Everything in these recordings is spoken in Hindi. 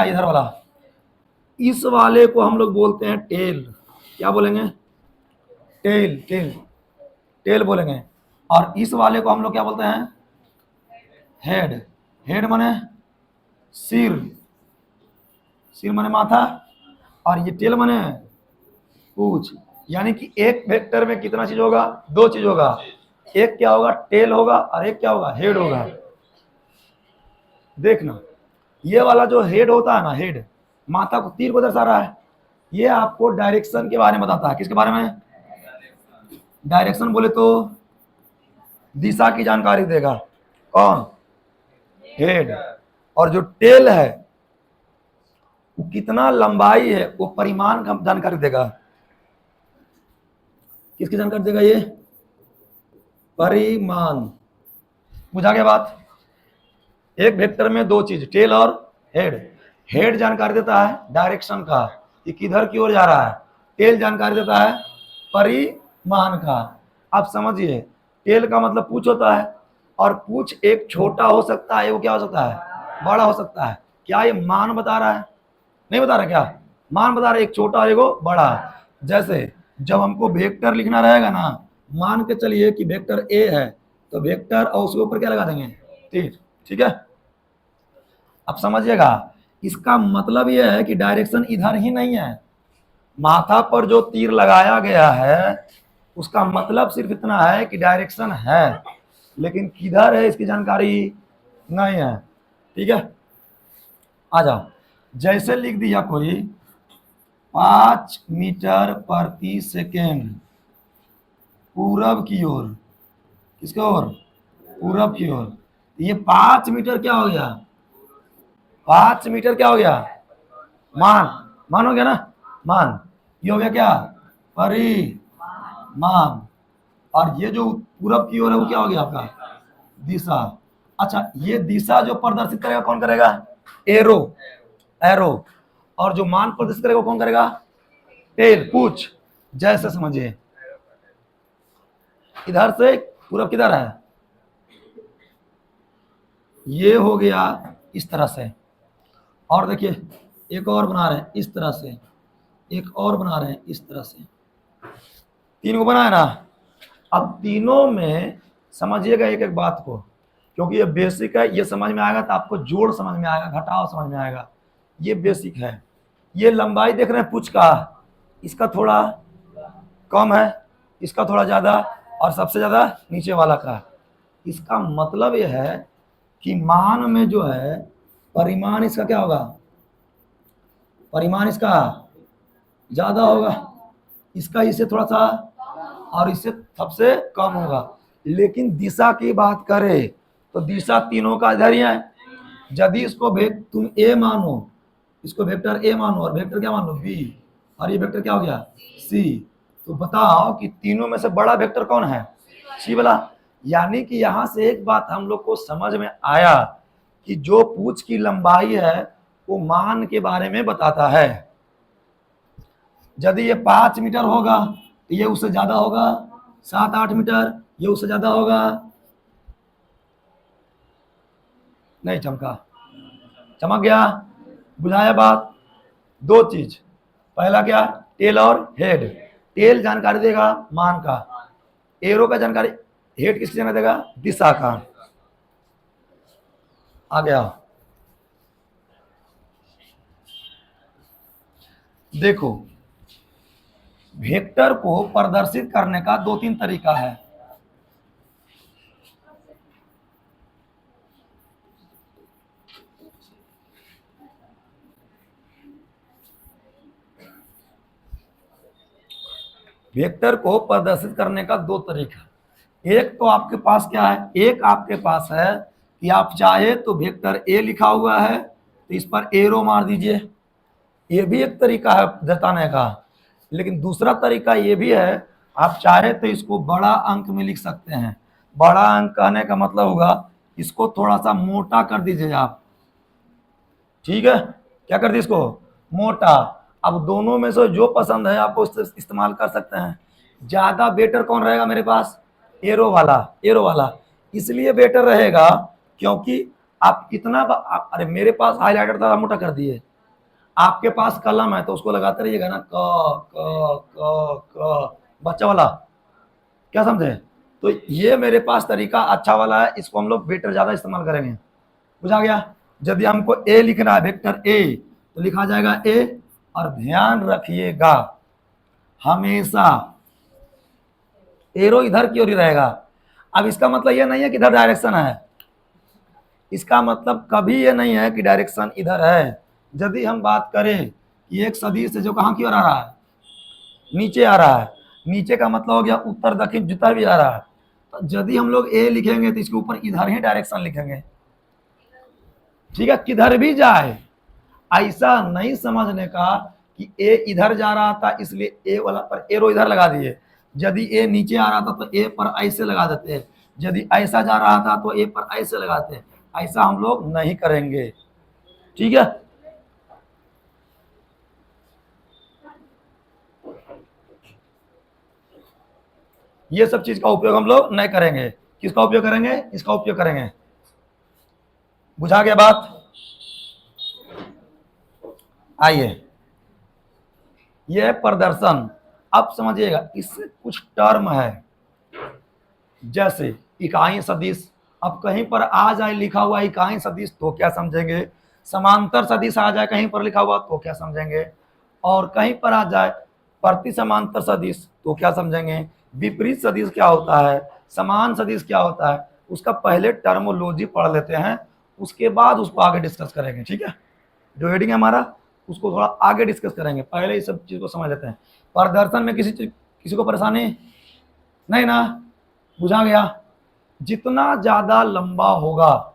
इधर वाला, इस वाले को हम लोग बोलते हैं टेल। क्या बोलेंगे? टेल, टेल, टेल बोलेंगे। और इस वाले को हम लोग क्या बोलते हैं? हेड। हेड माने सिर, सिर माने माथा, और ये टेल माने पूछ। यानी कि एक वेक्टर में कितना चीज होगा? दो चीज होगा। एक क्या होगा? टेल होगा, और एक क्या होगा? हेड होगा। देखना, ये वाला जो हेड होता है ना, हेड माथा को, तीर को दर्शा रहा है। ये आपको डायरेक्शन के बारे में बताता है। किसके बारे में? डायरेक्शन बोले तो दिशा की जानकारी देगा। कौन? हेड। और जो टेल है वो कितना लंबाई है, वो परिमाण का जानकारी देगा। किसकी जानकारी देगा? ये परिमाण। बुझा गया बात? एक वेक्टर में दो चीज, टेल और हेड। हेड जानकारी देता है डायरेक्शन का, कि किधर की ओर जा रहा है। टेल जानकारी देता है परिमाण का। आप समझिए, टेल का मतलब पूछ होता है, और पूछ एक छोटा हो सकता है, वो क्या हो सकता है? बड़ा हो सकता है। क्या ये मान बता रहा है? नहीं बता रहा। क्या मान बता रहा है? एक छोटा और एक बड़ा। जैसे जब हमको वेक्टर लिखना रहेगा ना, मान के चलिए कि वेक्टर ए है, तो वेक्टर और उसके ऊपर क्या लगा देंगे? तीर। ठीक है, अब समझिएगा, इसका मतलब यह है कि डायरेक्शन इधर ही नहीं है। माथा पर जो तीर लगाया गया है उसका मतलब सिर्फ इतना है कि डायरेक्शन है, लेकिन किधर है इसकी जानकारी नहीं है। ठीक है, आ जाओ। जैसे लिख दिया कोई 5 मीटर प्रति सेकेंड पूरब की ओर। किसकी ओर? पूरब की ओर। ये 5 मीटर क्या हो गया? 5 मीटर क्या हो गया? मान। मान हो गया ना? मान। ये हो गया क्या? परिमाण। और ये जो पूरब की ओर है वो क्या हो गया आपका? दिशा। अच्छा, ये दिशा जो प्रदर्शित करेगा कौन करेगा? Arrow, arrow. और जो मान प्रदर्शित करेगा कौन करेगा? टेल, पूछ। जैसे समझिए, इधर से पूरब किधर है? ये हो गया इस तरह से। और देखिए, एक और बना रहे हैं इस तरह से, एक और बना रहे हैं इस तरह से। तीन को बनाया ना। अब तीनों में समझिएगा एक एक बात को, क्योंकि ये बेसिक है। ये समझ में आएगा तो आपको जोड़ समझ में आएगा, घटाव समझ में आएगा। ये बेसिक है। ये लंबाई देख रहे हैं पूछ का, इसका थोड़ा कम है, इसका थोड़ा ज़्यादा, और सबसे ज़्यादा नीचे वाला का। इसका मतलब यह है कि मान में जो है परिमाण इसका क्या होगा? परिमाण इसका ज़्यादा होगा, इसका इससे थोड़ा सा, और इससे सबसे कम होगा। लेकिन दिशा की बात करें तो दिशा तीनों का इधर ही है। यदि इसको तुम ए मानो, इसको वेक्टर ए मानो, और वेक्टर क्या मान लो? बी, और ये वेक्टर क्या हो गया? सी। तो बताओ कि तीनों में से बड़ा वेक्टर कौन है? सी वाला। यानी कि यहां से एक बात हम लोग को समझ में आया कि जो पूछ की लंबाई है वो मान के बारे में बताता है। यदि ये 5 मीटर होगा तो ये उससे ज्यादा होगा। 7-8 मीटर, ये उससे ज्यादा होगा। नहीं चमका? चमक गया? बुझाया बात? दो चीज, पहला क्या? टेल और हेड। टेल जानकारी देगा मान का, एरो का जानकारी, हेड किसकी जानकारी देगा? दिशा का। आ गया? देखो, वेक्टर को प्रदर्शित करने का 2-3 तरीका है। वेक्टर को प्रदर्शित करने का 2 तरीका। एक तो आपके पास क्या है? एक आपके पास है कि आप चाहे तो वेक्टर ए लिखा हुआ है तो इस पर एरो मार दीजिए, ये भी एक तरीका है जताने का। लेकिन दूसरा तरीका ये भी है, आप चाहे तो इसको बड़ा अंक में लिख सकते हैं। बड़ा अंक कहने का मतलब होगा इसको थोड़ा सा मोटा कर दीजिए आप। ठीक है, क्या कर दी? इसको मोटा। अब दोनों में से जो पसंद है आपको इस्तेमाल कर सकते हैं। ज्यादा बेटर कौन रहेगा मेरे पास? एरो वाला, एरो वाला। इसलिए बेटर रहेगा क्योंकि आप कितना अरे मेरे पास हाईलाइटर था, मोटा कर दिए। आपके पास कलम है तो उसको लगाते रहिएगा ना, क क क क बच्चा वाला, क्या समझे? तो ये मेरे पास तरीका अच्छा वाला है, इसको हम लोग वेक्टर ज्यादा इस्तेमाल करेंगे। बुझा गया? यदि हमको ए लिखना है, वेक्टर ए, तो लिखा जाएगा ए, और ध्यान रखिएगा हमेशा एरो इधर की ओर ही रहेगा। अब इसका मतलब ये नहीं है कि इधर डायरेक्शन है, इसका मतलब कभी ये नहीं है कि डायरेक्शन इधर है। यदि हम बात करें कि एक सदिश है जो कहाँ की ओर आ रहा है, नीचे आ रहा है, नीचे का मतलब हो गया उत्तर दक्षिण जितना भी आ रहा है, तो यदि हम लोग ए लिखेंगे तो इसके ऊपर इधर ही डायरेक्शन लिखेंगे, ठीक है, किधर भी जाए। ऐसा नहीं समझने का कि ए इधर जा रहा था इसलिए ए वाला पर एरो इधर लगा दिए, यदि ए नीचे आ रहा था तो ए पर ऐसे लगा देते हैं, यदि ऐसा जा रहा था तो ए पर ऐसे लगाते हैं। ऐसा हम लोग नहीं करेंगे, ठीक है। ये सब चीज का उपयोग हम लोग नहीं करेंगे। किसका उपयोग करेंगे? इसका उपयोग करेंगे। बुझा गया बात? आइए, यह प्रदर्शन अब समझिएगा, इससे कुछ टर्म है, जैसे इकाई सदिश। अब कहीं पर आ जाए लिखा हुआ इकाई सदिश तो क्या समझेंगे, समांतर सदिश आ जाए कहीं पर लिखा हुआ तो क्या समझेंगे, और कहीं पर आ जाए प्रति समांतर सदिश तो क्या समझेंगे, विपरीत सदिश क्या होता है, समान सदिश क्या होता है, उसका पहले टर्मोलॉजी पढ़ लेते हैं, उसके बाद उसको आगे डिस्कस करेंगे, ठीक है। जो हेडिंग है हमारा उसको थोड़ा आगे डिस्कस करेंगे, पहले इस सब चीज को समझ लेते हैं। प्रदर्शन में किसी को परेशानी नहीं ना? बुझा गया? जितना ज्यादा लंबा होगा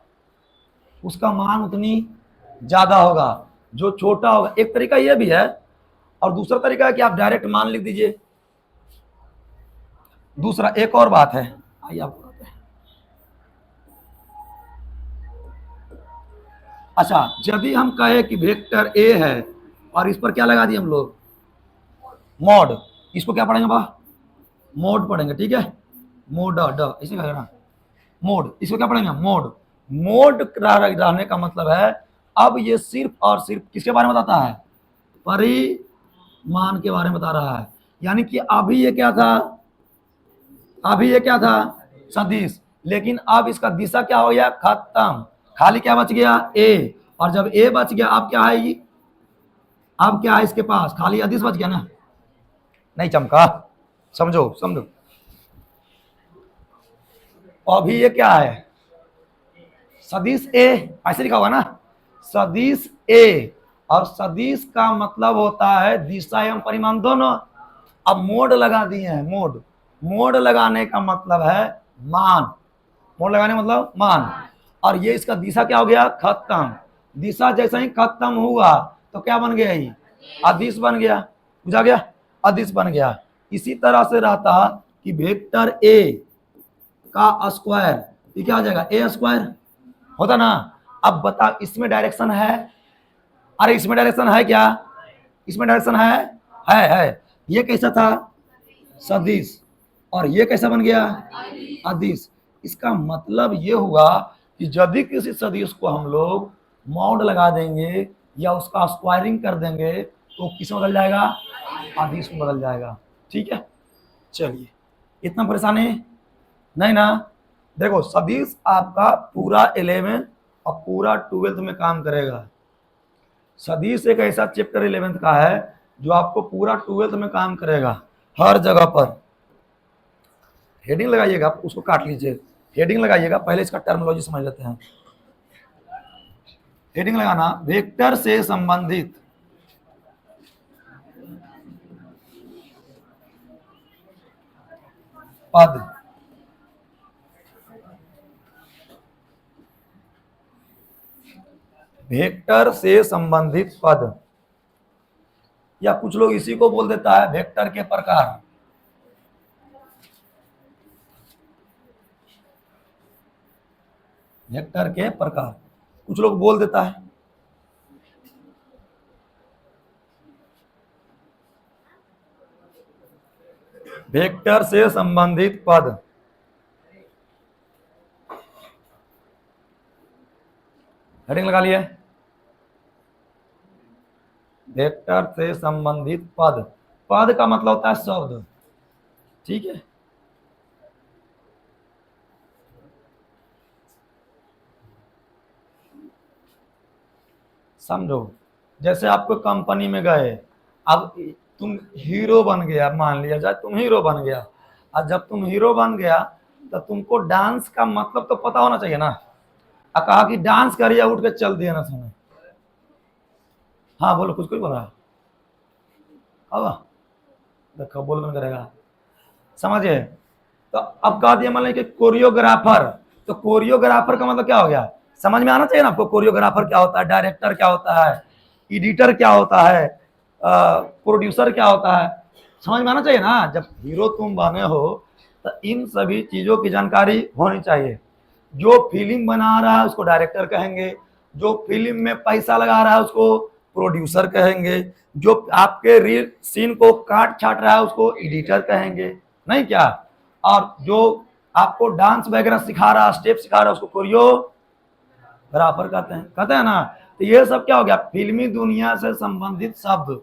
उसका मान उतनी ज्यादा होगा, जो छोटा होगा। एक तरीका यह भी है, और दूसरा तरीका है कि आप डायरेक्ट मान लिख दीजिए। दूसरा एक और बात है, आइए आपको बताते हैं। अच्छा, यदि हम कहे कि वेक्टर ए है और इस पर क्या लगा दिए हम लोग, मॉड, इसको क्या पढ़ेंगे बा, मोड पढ़ेंगे, ठीक है, मोड ड इसी का ना, मोड, इसको क्या पढ़ेंगे, मोड। मोड रहने का मतलब है अब ये सिर्फ और सिर्फ किसके बारे में बताता है, परिमाण के बारे में बता रहा है। यानी कि अभी ये क्या था, अभी ये क्या था, सदिश, लेकिन अब इसका दिशा क्या हो गया, खत्म, खाली क्या बच गया, ए, और जब ए बच गया अब क्या है, अब क्या है इसके पास, खाली अदिश बच गया ना, नहीं चमका, समझो समझो। अभी ये क्या है, सदिश ए, ऐसे लिखा होगा ना, सदिश ए, और सदिश का मतलब होता है दिशा एवं परिमाण दोनों। अब मोड लगा दिए हैं, मोड, मोड लगाने का मतलब है मान, मोड लगाने का मतलब मान, और ये इसका दिशा क्या हो गया, खत्म। दिशा जैसे ही खत्म हुआ तो क्या बन गया, ही अदिश बन गया। बुझा गया? अदिश बन गया। इसी तरह से रहता कि वेक्टर ए का स्क्वायर, ये क्या हो जाएगा, ए स्क्वायर होता ना। अब बता, इसमें डायरेक्शन है, अरे इसमें डायरेक्शन है क्या, इसमें डायरेक्शन है। ये कैसा था, सदिश, और ये कैसा बन गया, अदिश। इसका मतलब ये हुआ कि यदि किसी सदिश को हम लोग मॉड लगा देंगे या उसका स्क्वायरिंग कर देंगे तो किस में बदल जाएगा, अदिश में बदल जाएगा, ठीक है। चलिए, इतना परेशानी नहीं ना? देखो, सदिश आपका पूरा 11 और पूरा 12th में काम करेगा। सदिश एक ऐसा चैप्टर 11th का है जो आपको पूरा 12th में काम करेगा, हर जगह पर। हेडिंग लगाइएगा, उसको काट लीजिए, हेडिंग लगाइएगा, पहले इसका टर्मिनोलॉजी समझ लेते हैं। हेडिंग लगाना, वेक्टर से संबंधित पद, वेक्टर से संबंधित पद, या कुछ लोग इसी को बोल देता है वेक्टर के प्रकार। वेक्टर के प्रकार कुछ लोग बोल देता है। वेक्टर से संबंधित पद, हेडिंग लगा लिए। वेक्टर से संबंधित पद, पद का मतलब होता है शब्द, ठीक है। समझो, जैसे आपको कंपनी में गए, अब तुम हीरो बन गया, मान लिया जाए तुम हीरो बन गया, और जब तुम हीरो बन गया तो तुमको डांस का मतलब तो पता होना चाहिए ना। अब कहा कि डांस करिए, उठ के चल दिया ना समय। हाँ बोलो, कुछ कोई बोल रहा है, अब देखो बोल कौन करेगा, समझिए। तो अब कह दिया मान लीजिए कि कोरियोग्राफर, तो कोरियोग्राफर का मतलब क्या हो गया, समझ में आना चाहिए ना आपको। कोरियोग्राफर क्या होता है, डायरेक्टर क्या होता है, एडिटर क्या होता है, प्रोड्यूसर क्या होता है, समझ में आना चाहिए ना। जब हीरो तुम बने हो तो इन सभी चीजों की जानकारी होनी चाहिए। जो फिल्म बना रहा है उसको डायरेक्टर कहेंगे, जो फिल्म में पैसा लगा रहा है उसको प्रोड्यूसर कहेंगे, जो आपके रील सीन को काट छाट रहा है उसको एडिटर कहेंगे, नहीं क्या। और जो आपको डांस वगैरह सिखा रहा है, स्टेप सिखा रहा है, उसको कोरियोग्राफर कहते हैं ना। तो ये सब क्या हो गया, फिल्मी दुनिया से संबंधित शब्द,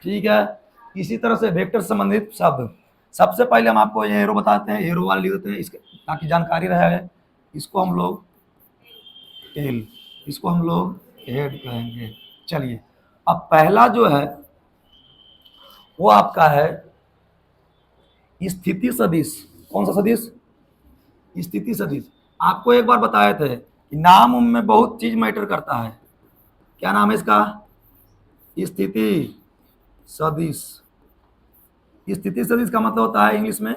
ठीक है। इसी तरह से वेक्टर से संबंधित शब्द, सबसे पहले हम आपको ये एरो बताते हैं, एरो वाले लिख देते हैं इसके ताकि जानकारी रहे। इसको हम लोग टेल, इसको हम लोग हेड कहेंगे। चलिए, अब पहला जो है वो आपका है स्थिति सदिश। कौन सा सदिश, स्थिति सदिश। आपको एक बार बताए थे कि नाम में बहुत चीज मैटर करता है। क्या नाम है इसका, स्थिति सदिश। स्थिति सदिश का मतलब होता है इंग्लिश में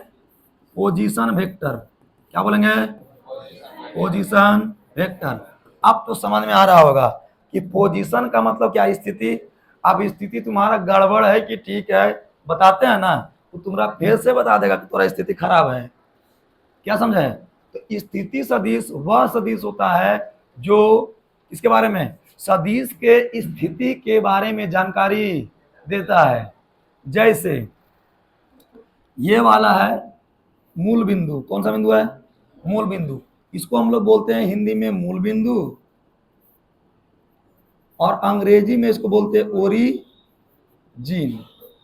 पोजीशन वेक्टर। क्या बोलेंगे, पोजीशन वेक्टर। अब तो समझ में आ रहा होगा कि पोजीशन का मतलब क्या, स्थिति। अब स्थिति तुम्हारा गड़बड़ है कि ठीक है बताते हैं ना, तो तुम्हारा फेस से बता देगा कि तुम्हारा स्थिति खराब है। क्या समझे। तो स्थिति सदिश वह सदिश होता है जो इसके बारे में, सदिश के स्थिति के बारे में जानकारी देता है। जैसे ये वाला है मूल बिंदु। कौन सा बिंदु है, मूल बिंदु। इसको हम लोग बोलते हैं हिंदी में मूल बिंदु, और अंग्रेजी में इसको बोलते हैं ओरिजिन।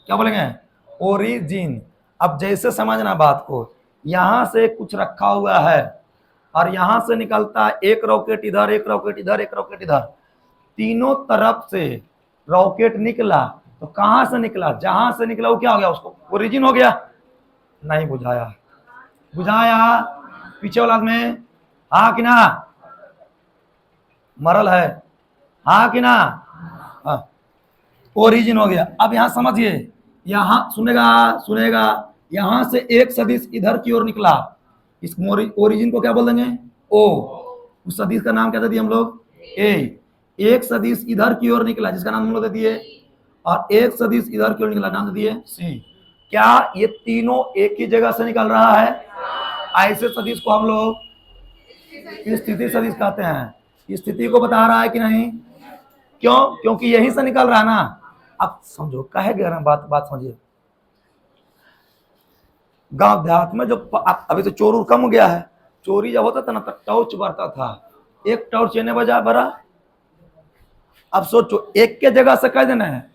क्या बोलेंगे, ओरिजिन। अब जैसे समझना बात को, यहां से कुछ रखा हुआ है और यहां से निकलता है एक रॉकेट इधर, एक रॉकेट इधर, एक रॉकेट इधर, तीनों तरफ से रॉकेट निकला। तो कहां से निकला, जहां से निकला वो क्या हो गया, उसको ओरिजिन हो गया। नहीं बुझाया, बुझाया पीछे वाला में, हाँ कि ना, मरल है, हाँ कि ना, हाँ, ओरिजिन हो गया। अब यहां समझिए, यहां सुनेगा सुनेगा, यहां से एक सदिश इधर की ओर निकला, इस ओरिजिन को क्या बोल देंगे, ओ। उस सदिश का नाम क्या दे दिए हम लोग, ए। एक सदिश इधर की ओर निकला जिसका नाम हम लोग दे दिए, और एक सदिश इधर की ओर निकला, नाम दे दिए सी। क्या ये तीनों एक ही जगह से निकल रहा है, ऐसे सदिश को हम लोग स्थिति सदिश कहते हैं। स्थिति को बता रहा है कि नहीं, क्यों, क्योंकि यहीं से निकल रहा है ना। अब समझो कहे गए बात, बात समझिए। गांव देहात में जो अभी तो चोर कम हो गया है, चोरी जब होता था ना तो टॉर्च बरता था, एक टॉर्च ने बजा बरा। अब सोचो एक के जगह से कह देना है,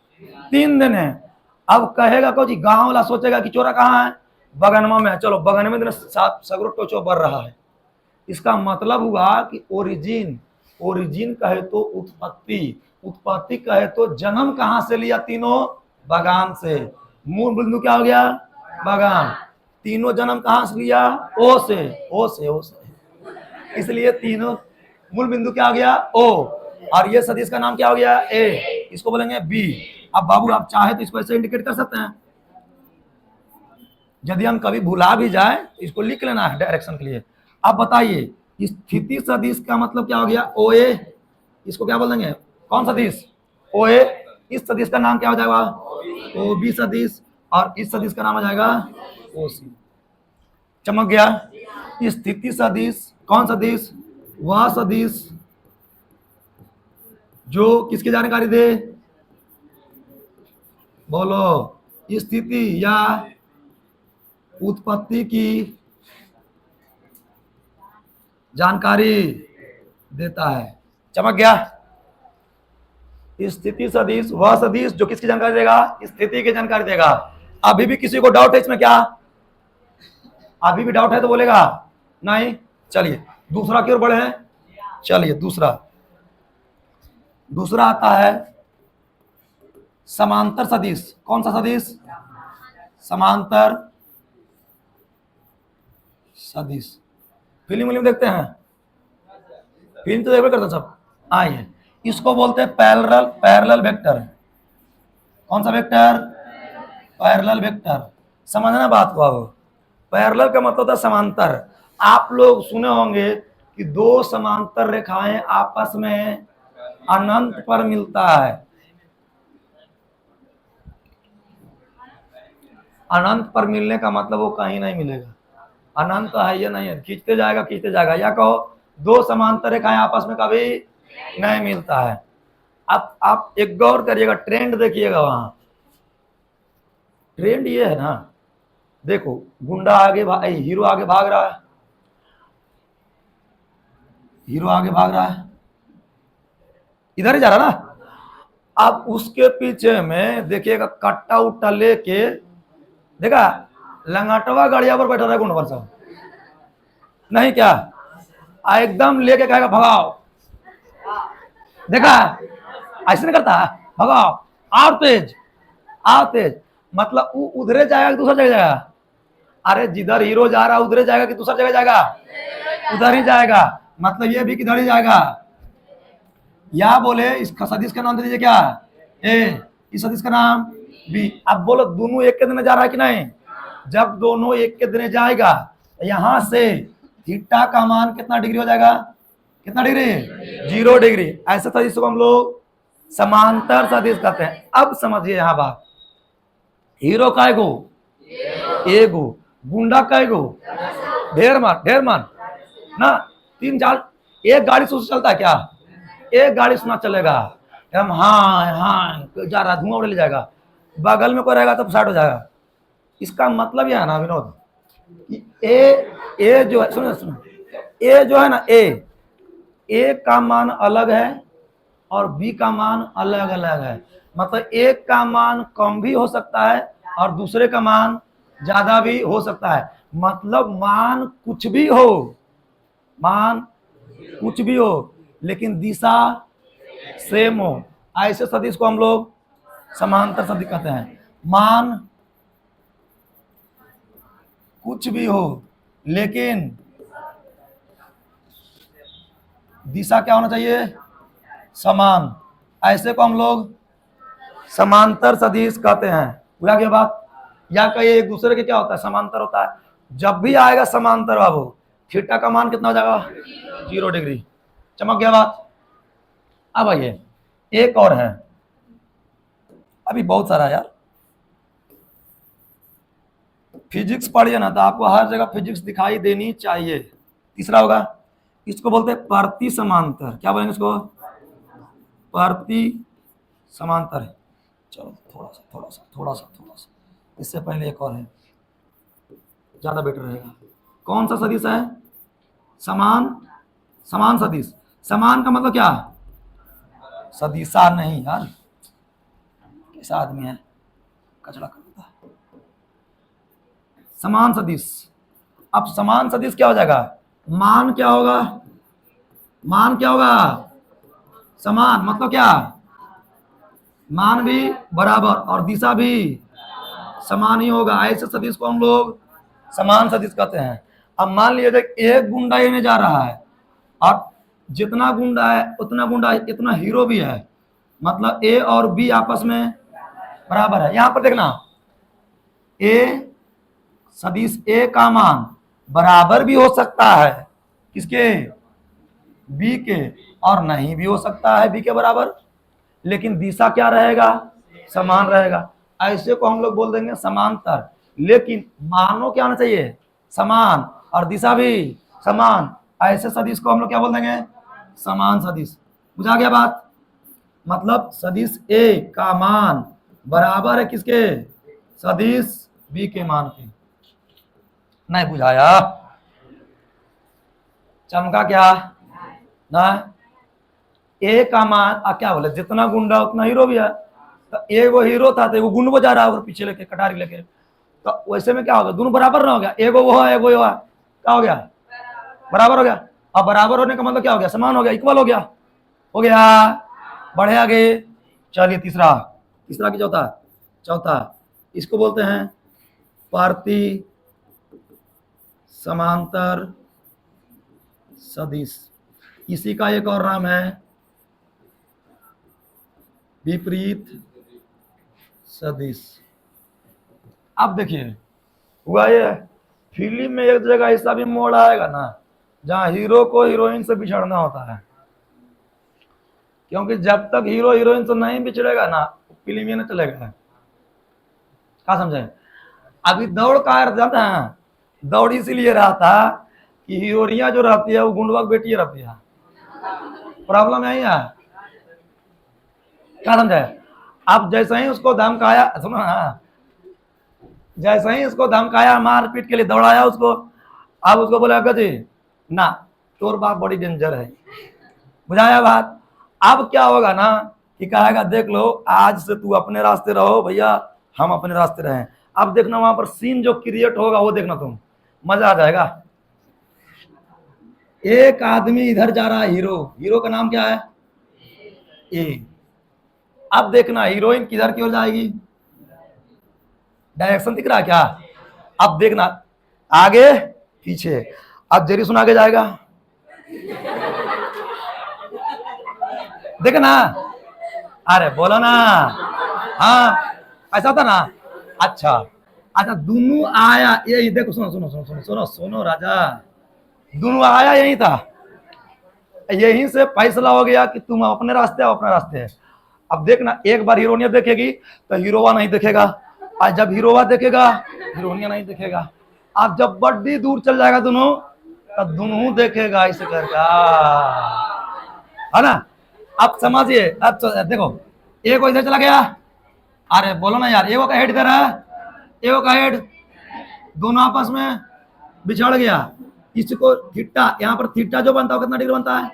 3 दिन है। अब कहेगा को जी, गांव वाला सोचेगा कि चोरा कहाँ है, बगनमा में है, चलो बगन में सगरो टोचो बर रहा है। इसका मतलब हुआ कि ओरिजिन, ओरिजिन कहे तो उत्पत्ति, उत्पत्ति कहे तो जन्म कहां से लिया, तीनों बगान से। मूल बिंदु क्या हो गया, बगान। तीनों जन्म कहां से लिया, ओ से, ओ से, ओ से। इसलिए तीनों मूल बिंदु क्या हो गया, ओ। और ये सदिश का नाम क्या हो गया, ए। इसको बोलेंगे बी। अब बाबू आप चाहे तो इसको ऐसे इंडिकेट कर सकते हैं। यदि हम कभी भुला भी जाए तो इसको लिख लेना है डायरेक्शन के लिए। अब बताइए स्थिति सदिश का मतलब क्या हो गया, ओ ए। इसको क्या बोल देंगे, कौन सदिश, ओ ए। इस सदिश का नाम क्या हो जाएगा, ओ बी सदिश, और इस सदिश का नाम हो जाएगा ओ सी। चमक गया। स्थिति सदिश कौन सदिश, वह सदिश जो किसकी जानकारी दे, बोलो, स्थिति या उत्पत्ति की जानकारी देता है। चमक गया। स्थिति सदिश वह सदिश जो किसकी जानकारी देगा, स्थिति की जानकारी देगा। अभी भी किसी को डाउट है इसमें क्या, अभी भी डाउट है तो बोलेगा नहीं। चलिए दूसरा की ओर बढ़े हैं। चलिए दूसरा आता है समांतर सदिश। कौन सा सदिश, समांतर सदिश। फिल्म देखते हैं, फिल्म तो देखते करते सब। आइए, इसको बोलते हैं पैरेलल वेक्टर। कौन सा वेक्टर, पैरेलल वेक्टर। समझना बात को। अब पैरेलल का मतलब होता है समांतर। आप लोग सुने होंगे कि दो समांतर रेखाएं आपस में अनंत पर मिलता है। अनंत पर मिलने का मतलब वो कहीं नहीं मिलेगा। अनंत है ये नहीं है, खींचते जाएगा। या कहो दो समांतर रेखाएं आपस में कभी नहीं मिलता है। अब आप एक गौर करिएगा, ट्रेंड देखिएगा। वहां ट्रेंड ये है ना, देखो गुंडा आगे हीरो आगे भाग रहा है, हीरो आगे भाग रहा है, इधर ही जा रहा ना। अब उसके पीछे में देखिएगा कट्टा उट्टा लेके, देखा लंगाटवा गाड़िया पर बैठा रहा गुंडा पर सब नहीं क्या, एकदम लेके कहेगा भगाओ। देखा ऐसे नहीं करता, भगाओ और तेज आओ तेज। मतलब वो उधरे जाएगा कि दूसरा जगह जाएगा। अरे जिधर हीरो जा रहा है उधरे जाएगा कि दूसरा जगह जाएगा, उधर ही जाएगा। मतलब ये भी किधर ही जाएगा। या बोले इस सदिश का नाम दे दीजिए क्या, ए, इस सदिश का नाम बी। अब बोलो दोनों एक के दिन जा रहा है कि नहीं। जब दोनों एक के दिन जाएगा यहां से थीटा का मान कितना डिग्री हो जाएगा, कितना डिग्री, 0 डिग्री। ऐसे सदिश को हम लोग समांतर सदिश कहते हैं। अब समझिए यहां बात, हीरो का एगो, गुंडा का एगो, ढेर मान ना, 3-4। एक गाड़ी से चलता है क्या, एक गाड़ी सुना चलेगा हम, हाँ जा रहा, धुआं उड़े ले जाएगा। बगल में कोई रहेगा तो साइड हो जाएगा। इसका मतलब यह है ना विनोद कि ए जो है, सुनो ए जो है ना, ए का मान अलग है और बी का मान अलग अलग है। मतलब एक का मान कम भी हो सकता है और दूसरे का मान ज्यादा भी हो सकता है। मतलब मान कुछ भी हो, लेकिन दिशा सेम हो। ऐसे सदिश को हम लोग समांतर सदिश कहते हैं। मान कुछ भी हो लेकिन दिशा क्या होना चाहिए, समान। ऐसे को हम लोग समांतर सदिश कहते हैं। पूरा क्या बात। या कहीं एक दूसरे के क्या होता है, समांतर होता है। जब भी आएगा समांतर बाबू, थीटा का मान कितना हो जाएगा, 0 डिग्री। चमक गया बात। अब आइए एक और है, अभी बहुत सारा यार। फिजिक्स पढ़िए ना तो आपको हर जगह फिजिक्स दिखाई देनी चाहिए। तीसरा होगा, इसको बोलते हैं प्रति समांतर। क्या बोलेंगे इसको, प्रति समांतर। चलो थोड़ा सा इससे पहले एक और है, ज्यादा बेटर रहेगा। कौन सा सदिश है, समान सदिश। समान का मतलब क्या, सदिशा नहीं यार, कैसा आदमी है, कचड़ा कर देता है। समान सदिश। अब समान सदिश क्या हो जाएगा, मान क्या होगा समान। मतलब क्या, मान भी बराबर और दिशा भी समान ही होगा। ऐसे सदिश को हम लोग समान सदिश कहते हैं। अब मान लीजिए एक गुंडा में जा रहा है और जितना गुंडा है उतना गुंडा, इतना हीरो भी है। मतलब ए और बी आपस में बराबर है। यहां पर देखना, ए सदिश ए का मान बराबर भी हो सकता है किसके, बी के, और नहीं भी हो सकता है बी के बराबर, लेकिन दिशा क्या रहेगा, समान रहेगा। ऐसे को हम लोग बोल देंगे समांतर। लेकिन मानो क्या होना चाहिए, समान, और दिशा भी समान। ऐसे सदिश को हम लोग क्या बोल देंगे, समान सदिश। बुझा गया बात। मतलब सदिश ए का मान बराबर है किसके, सदिश बी के मान के। नहीं बुझाया, चमका क्या ना। ए का मान क्या बोले, जितना गुंडा उतना हीरो भी है। तो ए वो हीरो था तो वो गुंड को जा रहा है और पीछे लेके कटारी लेके, तो वैसे में क्या होगा, दोनों बराबर ना हो गया, एगो वो है एगो वो है, क्या हो गया, बराबर हो गया। अब बराबर होने का मतलब क्या हो गया, समान हो गया, इक्वल हो गया, हो गया। बढ़े आगे, चलिए तीसरा, तीसरा की चौथा, चौथा इसको बोलते हैं पारती समांतर सदिश। इसी का एक और नाम है विपरीत सदिश। अब देखिए हुआ ये, फिल्म में एक जगह ऐसा भी मोड़ आएगा ना जहां हीरो को हीरोइन से बिछड़ना होता है, क्योंकि जब तक हीरो हीरोइन से नहीं बिछड़ेगा ना फिल्म ही नहीं चलेगा। क्या समझे, अभी दौड़ का जाता है, दौड़ इसीलिए रहा था कि हीरोइनिया जो रहती है वो गुंडवा की बेटी रहती है, प्रॉब्लम यही है। क्या समझे, अब जैसे ही उसको धमकाया, सुनो ना, जैसे ही उसको धमकाया मारपीट के लिए दौड़ाया उसको, अब उसको बोला जी ना तोर बाप बड़ी डेंजर है, बुझाया बात। अब क्या होगा ना कि कहेगा देख लो आज से तू अपने रास्ते रहो भैया, हम अपने रास्ते रहें। अब देखना वहां पर सीन जो क्रिएट होगा वो देखना तुम, मजा आ जाएगा। एक आदमी इधर जा रहा है, हीरो, हीरो का नाम क्या है ए। अब देखना हीरोइन किधर की ओर जाएगी, डायरेक्शन दिख रहा है क्या, अब देखना आगे पीछे, अब जेरी सुन आगे जाएगा, देखना, अरे बोलो ना, हाँ ऐसा था ना। अच्छा अच्छा, दोनों आया यही, देखो सुनो सुनो सुनो सुनो सुनो सुनो राजा, दोनों आया यही था, यहीं से फैसला हो गया कि तुम अपने रास्ते हो, अपने रास्ते है। अब देखना एक बार हीरोनिया देखेगी तो हीरोवा नहीं देखेगा, और जब हीरोवा देखेगा हीरोनिया नहीं देखेगा। अब जब बड़ी दूर चल जाएगा दोनों, तब दोनों देखेगा ऐसे करके, है ना। अब समझिए, अब देखो एक इधर चला गया, अरे बोलो ना यार, एगो का हेड कर रहा है, एगो का हेड, दोनों आपस में बिछड़ गया। इसको थीटा, यहाँ पर थीटा जो बनता है कितना डिग्री बनता है,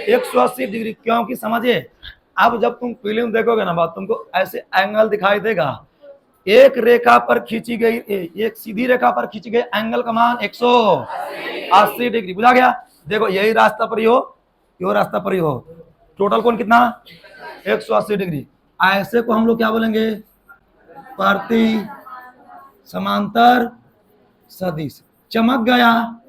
180 डिग्री। क्योंकि समझिए अब जब तुम फिल्म देखोगे ना बात, तुमको ऐसे एंगल दिखाई देगा, एक रेखा पर खींची गई, एक सीधी रेखा पर खींची गई एंगल का मान 180 डिग्री, बुझा गया। देखो यही रास्ता पर ही हो, यो रास्ता पर ही हो, टोटल कोण कितना, 180 डिग्री। ऐसे को हम लोग क्या बोलेंगे, पारती समांतर सदिश। चमक गया,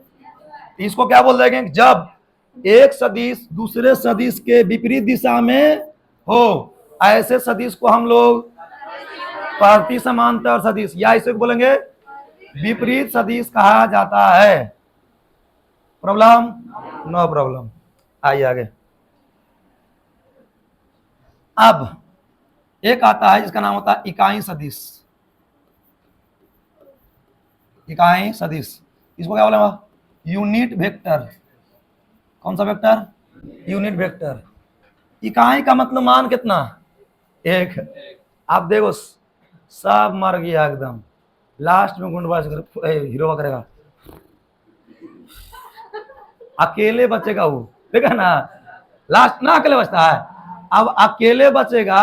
इसको क्या बोल देंगे, जब एक सदिश दूसरे सदिश के विपरीत दिशा में हो, ऐसे सदिश को हम लोग पारती समांतर सदिश या इसे बोलेंगे विपरीत सदिश कहा जाता है। प्रॉब्लम, नो प्रॉब्लम, आइए आगे। अब एक आता है जिसका नाम होता है इकाई सदिश, इकाई सदिश, इसको क्या बोलेंगे, यूनिट वेक्टर। कौन सा वेक्टर, यूनिट वेक्टर। इकाई का मतलब मान कितना, एक। आप देखो सब मर गया एकदम, लास्ट में गुंडबाज हीरो करेगा, अकेले बचेगा वो, देखा ना, लास्ट ना अकेले बचता है, अब अकेले बचेगा।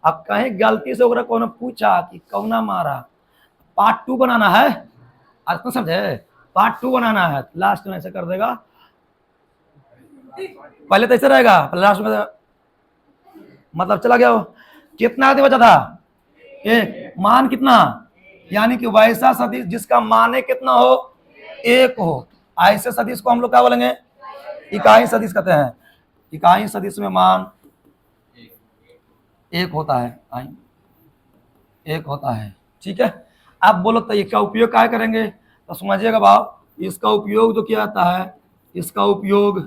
अब कहीं गलती से ओकरा कोनो पूछा कि कौना मारा, पार्ट 2 बनाना है, आज तो समझे, पार्ट 2 बनाना है, लास्ट में ऐसे कर देगा, पहले तो ऐसे रहेगा, लास्ट में मतलब चला गया वो। कितना आदमी बचा था, एक, मान कितना, यानी कि वैसा सदिश जिसका मान कितना हो, एक हो, ऐसे सदिश को हम लोग क्या बोलेंगे, इकाई सदिश कहते हैं। इकाई सदिश में मान एक होता है, एक होता है, ठीक है। आप बोलो तो इसका उपयोग क्या करेंगे, तो समझिएगा बाप, इसका उपयोग जो किया जाता है, इसका उपयोग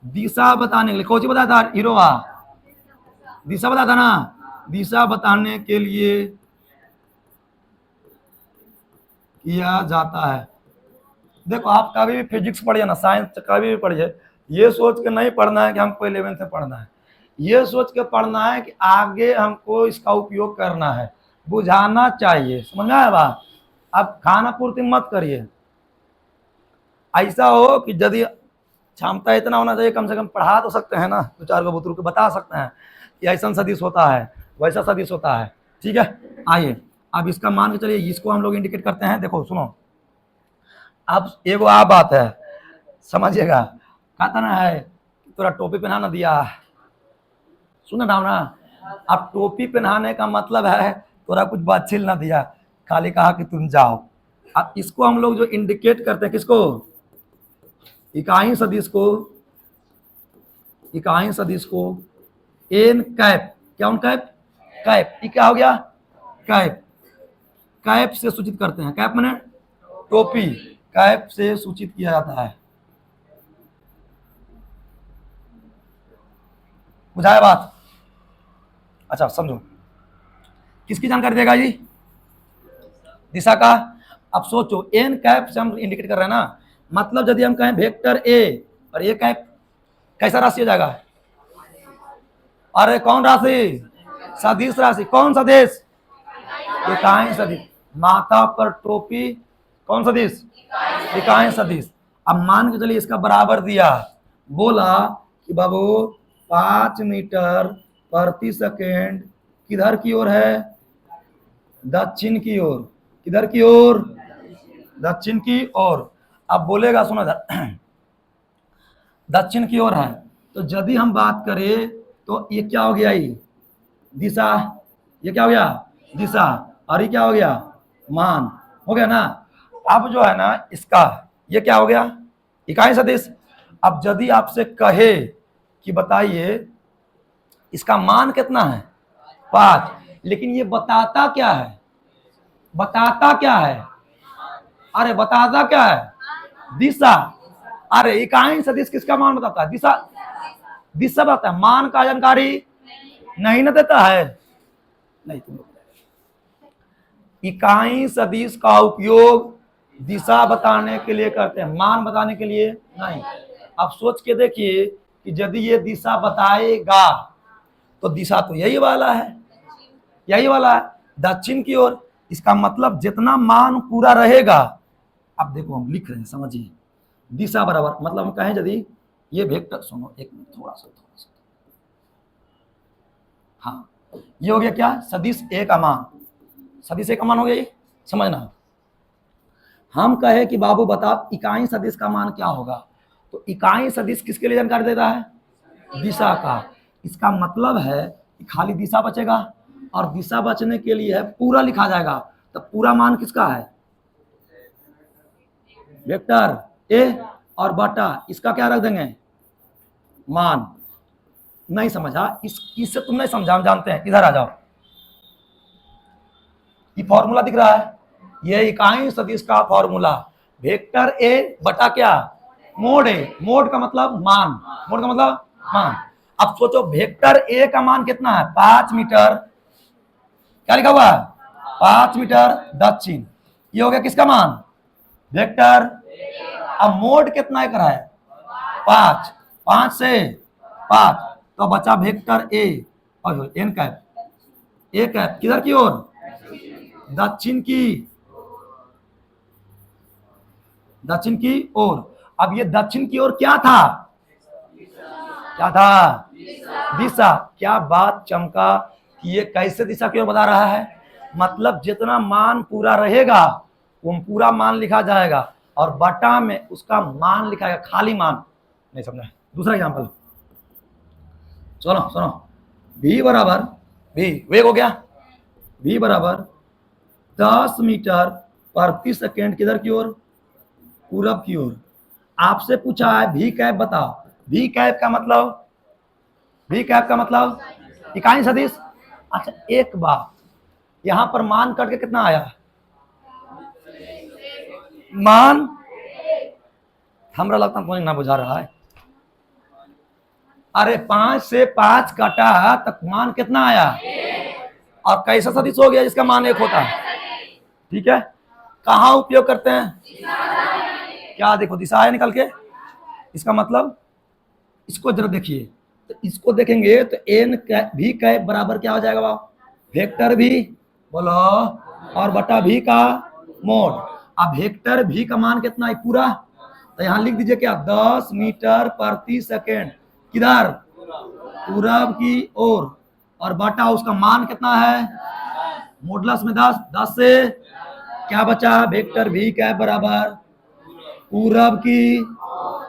दिशा बताने के लिए, कौन सी बताया था हीरोवा, दिशा बताया था ना, दिशा बताने के लिए किया जाता है। देखो आप कभी भी फिजिक्स पढ़िए ना, साइंस कभी भी पढ़िए, ये सोच के नहीं पढ़ना है कि हमको 11th से पढ़ना है, ये सोच के पढ़ना है कि आगे हमको इसका उपयोग करना है, बुझाना चाहिए, समझ में आया बात। अब खाना पूर्ति मत करिए, ऐसा हो कि यदि क्षमता इतना होना चाहिए, कम से कम पढ़ा तो सकते हैं ना, 2-4 को बुतरू को बता सकते हैं कि ऐसा सदिश होता है, वैसा सदिश होता है। ठीक है, आइए अब इसका मान के चलिए, इसको हम लोग इंडिकेट करते हैं। देखो सुनो, अब एगो आ बात है, समझिएगा। कहता ना है तोरा टोपी पहना ना दिया, सुन ना ना। अब टोपी पहनाने का मतलब है तोरा कुछ बातचीत ना दिया, खाली कहा कि तुम जाओ। अब इसको हम लोग जो इंडिकेट करते हैं, किसको? इकाई सदिश को, इकाई सदिश को एन कैप, क्या उन कैप, कैप, ये क्या हो गया? कैप, कैप से सूचित करते हैं। कैप माने टोपी, कैप से सूचित किया जाता है। बुझाया बात? अच्छा समझो, किसकी जानकारी देगा जी? दिशा का। अब सोचो, एन कैप से हम इंडिकेट कर रहे हैं ना, मतलब यदि हम कहें वेक्टर ए और ए कैप, कैसा राशि हो जाएगा? अरे कौन राशि? सदिश राशि। कौन सदिश? इकाई सदिश। माथा पर टोपी, कौन सदिश? इकाई सदिश। अब मान के चलिए इसका बराबर दिया, बोला कि बाबू 5 मीटर प्रति सेकेंड किधर की ओर है? दक्षिण की ओर। किधर की ओर? दक्षिण की ओर। अब बोलेगा, सुनो दक्षिण की ओर है, तो यदि हम बात करें तो ये क्या हो गया? ये दिशा, ये क्या हो गया? दिशा। और ये क्या हो गया? मान। हो गया ना। अब जो है ना इसका, ये क्या हो गया? इकाई सदिश। अब यदि आपसे कहे कि बताइए इसका मान कितना है? 5, लेकिन ये बताता क्या है? बताता क्या है? अरे बताता क्या है? दिशा। अरे इकाई सदिश किसका मान बताता है? दिशा। दिशा बताता है, मान का जानकारी नहीं ना देता है। नहीं, तुम इकाई सदिश का उपयोग दिशा बताने के लिए करते हैं, मान बताने के लिए नहीं। अब सोच के देखिए कि यदि ये दिशा बताएगा तो दिशा तो यही वाला है, यही वाला है, दक्षिण की ओर। इसका मतलब जितना मान पूरा रहेगा, अब देखो हम लिख रहे हैं, समझिए, दिशा बराबर, मतलब हम कहें यदि ये वेक्टर, सुनो एक मिनट, थोड़ा सा हाँ, ये हो गया क्या? सदिश ए का मान। सदिश ए का मान हो गया, ये समझना। हम कहे कि बाबू बता इकाई सदिश का मान क्या होगा, तो इकाई सदिश किसके लिए जानकारी देता है? दिशा का। इसका मतलब है कि खाली दिशा बचेगा, और दिशा बचने के लिए है पूरा लिखा जाएगा, तो पूरा मान किसका है? वेक्टर ए, और बटा इसका क्या रख देंगे? मान। नहीं समझा? इससे तुम नहीं समझा, हम जानते हैं। इधर आ जाओ, ये फॉर्मूला दिख रहा है, ये इकाई सदिश का फॉर्मूला, वेक्टर ए बटा क्या? मोड ए। मोड का मतलब मान, मोड का मतलब मान। अब सोचो वेक्टर ए का मान कितना है? 5 मीटर, क्या लिखा हुआ है? 5 मीटर दक्षिण। ये हो गया किसका मान? वेक्टर। अब मोड कितना एक है? 5, 5 से 5, तो बचा वेक्टर ए और एन कैप। ए कैप किधर की ओर? दक्षिण की, दक्षिण की ओर। अब ये दक्षिण की ओर क्या था? क्या था? दिशा। क्या बात चमका कि ये कैसे दिशा की ओर बता रहा है? मतलब जितना मान पूरा रहेगा वो पूरा मान लिखा जाएगा, और बटा में उसका मान लिखा जाएगा, खाली मान नहीं। समझा? दूसरा एग्जांपल, सुनो सुनो, v बराबर, v वेग हो गया, v बराबर 10 मीटर प्रति सेकेंड किधर की ओर? पूरब की ओर। आपसे पूछा है v कैप बताओ। v कैप का मतलब, v कैप का मतलब इकाई सदिश। अच्छा एक बात, यहां पर मान कट के कितना आया? मान, हमरा लगता कोई ना बुझा रहा है। अरे 5 से 5 कटा तक मान कितना आया? और कैसा सदिश हो गया जिसका मान 1 होता है? ठीक है, कहाँ उपयोग करते हैं? क्या देखो, दिशा है निकल के। इसका मतलब इसको जरा देखिए, तो इसको देखेंगे तो एन भी कैप बराबर क्या हो जाएगा? वेक्टर भी, बोलो, और बटा भी का मोड। अब वेक्टर भी का मान कितना है? पूरा। तो यहां लिख दीजिए क्या, 10 मीटर प्रति सेकेंड किधर, पूरब की ओर, और बटा उसका मान कितना है, मॉडुलस में 10, 10 से क्या बचा, वेक्टर v कैप बराबर पूरब की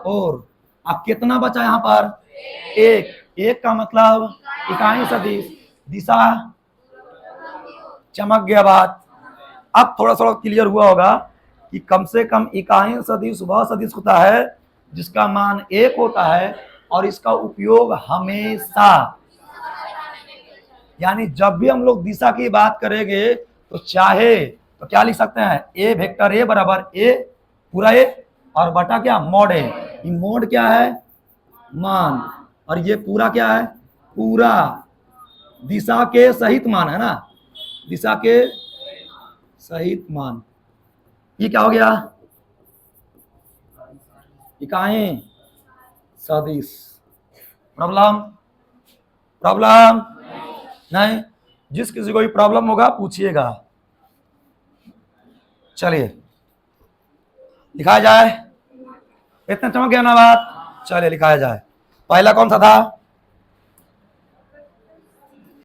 ओर। अब कितना बचा यहाँ पर, एक का मतलब इकाई सदिश, दिशा, चमक गया बात। अब थोड़ा थोड़ा क्लियर हुआ होगा कि कम से कम इकाई सदिश वह सदिश होता है जिसका मान 1 होता है, और इसका उपयोग हमेशा, यानी जब भी हम लोग दिशा की बात करेंगे तो चाहे तो क्या लिख सकते हैं, ए वेक्टर ए बराबर ए पूरा ए और बटा क्या, मॉड ए। ये मॉड क्या है, मान, और ये पूरा क्या है, पूरा दिशा के सहित मान है ना, दिशा के सहित मान। ये क्या हो गया, इकाई सदिश। प्रॉब्लम, प्रॉब्लम नहीं, जिस किसी को भी प्रॉब्लम होगा पूछिएगा। चलिए लिखाया जाए, इतना चमक गया ना बात, चलिए लिखाया जाए। पहला कौन सा था,